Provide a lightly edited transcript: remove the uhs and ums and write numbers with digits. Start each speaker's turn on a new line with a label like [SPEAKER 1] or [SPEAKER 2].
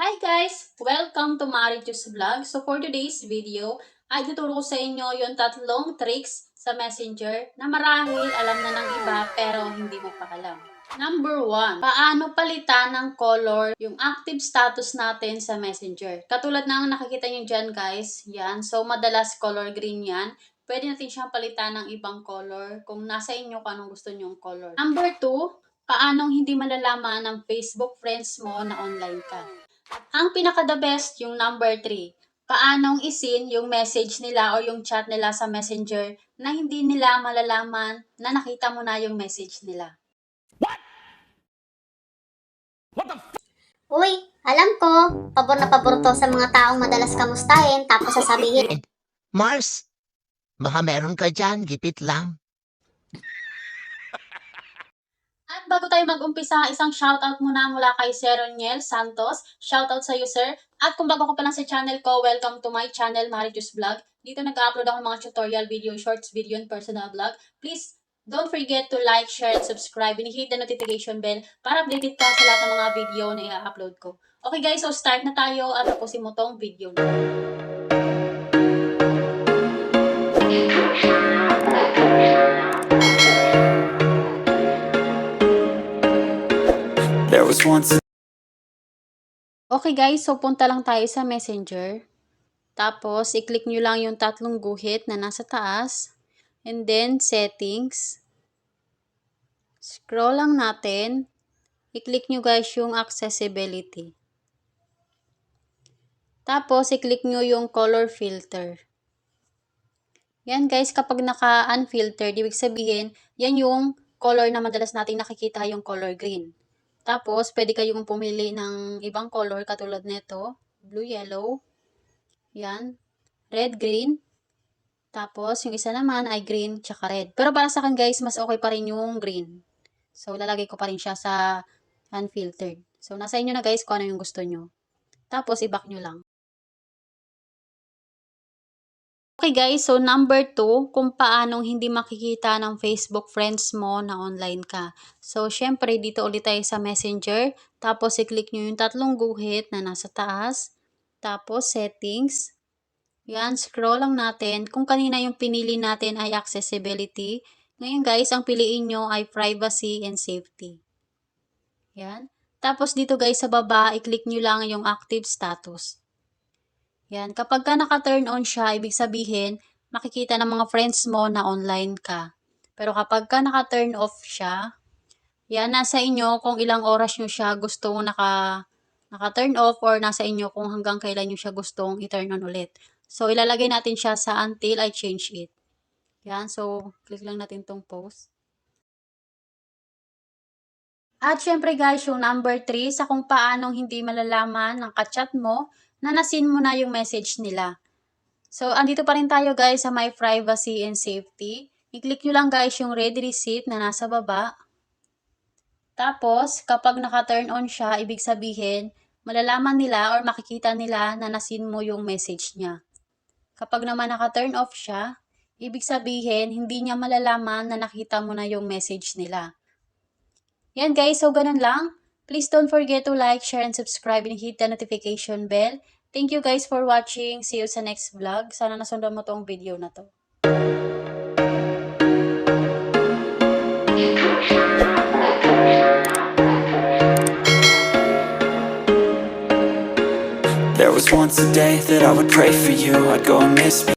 [SPEAKER 1] Hi guys! Welcome to Mariju's Vlog. So for today's video, ay tuturo ko sa inyo yung tatlong tricks sa Messenger na marahil alam na ng iba pero hindi mo pa alam. Number 1, paano palitan ng color yung active status natin sa Messenger. Katulad ng nakikita nyo dyan guys, yan. So madalas color green yan. Pwede natin siyang palitan ng ibang color kung nasa inyo kung anong gusto nyong color. Number 2, paanong hindi malalaman ng Facebook friends mo na online ka. Ang pinaka-the best, yung number 3. Paanong isin yung message nila o yung chat nila sa Messenger na hindi nila malalaman na nakita mo na yung message nila.
[SPEAKER 2] Uy, alam ko, pabor na pabor to sa mga taong madalas kamustahin tapos sasabihin,
[SPEAKER 3] Mars, baka meron ka dyan, gipit lang.
[SPEAKER 1] At bago tayo mag-umpisa, isang shoutout muna mula kay Sir Roniel Santos. Shoutout sa iyo, sir. At kung bago ka pa lang sa channel ko, welcome to my channel, Mariju's Vlog. Dito nag-upload ako ng mga tutorial video, shorts video, and personal vlog. Please, don't forget to like, share, and subscribe. And hit the notification bell para updated ka sa lahat ng mga video na i-upload ko. Okay guys, so start na tayo at tapusin mo tong video na. Okay guys, so punta lang tayo sa Messenger. Tapos, i-click nyo lang yung tatlong guhit na nasa taas. And then, settings. Scroll lang natin. I-click nyo guys yung accessibility. Tapos, i-click nyo yung color filter. Yan guys, kapag naka-unfiltered, ibig sabihin, yan yung color na madalas natin nakikita, yung color green. Tapos, pwede kayong pumili ng ibang color katulad nito, blue, yellow, yan, red, green. Tapos, yung isa naman ay green tsaka red. Pero para sa akin guys, mas okay pa rin yung green. So, lalagay ko pa rin siya sa unfiltered. So, nasa inyo na guys kung ano yung gusto nyo. Tapos, i-back nyo lang. Okay guys, so number 2, kung paanong hindi makikita ng Facebook friends mo na online ka. So, syempre, dito ulit tayo sa Messenger. Tapos, i-click nyo yung tatlong guhit na nasa taas. Tapos, settings. Yan, scroll lang natin. Kung kanina yung pinili natin ay accessibility. Ngayon guys, ang piliin nyo ay privacy and safety. Yan. Tapos, dito guys sa baba, i-click nyo lang yung active status. Yan, kapag ka naka-turn on siya, ibig sabihin, makikita ng mga friends mo na online ka. Pero kapag ka naka-turn off siya, yan, nasa inyo kung ilang oras nyo siya gustong naka-turn off or nasa inyo kung hanggang kailan nyo siya gustong i-turn on ulit. So, ilalagay natin siya sa until I change it. Yan, so, click lang natin tong post. At syempre guys, yung number 3, sa kung paanong hindi malalaman ng ka-chat mo, na nasin mo na yung message nila. So, andito pa rin tayo guys sa my privacy and safety. I-click nyo lang guys yung ready receipt na nasa baba. Tapos, kapag naka-turn on siya, ibig sabihin, malalaman nila or makikita nila na nasin mo yung message niya. Kapag naman naka-turn off siya, ibig sabihin, hindi niya malalaman na nakita mo na yung message nila. Yan guys, so ganun lang. Please don't forget to like, share, and subscribe and hit the notification bell. Thank you guys for watching. See you sa next vlog. Sana nasundan mo tong video na to.
[SPEAKER 4] There was once a day that I would pray for you. I'd go and miss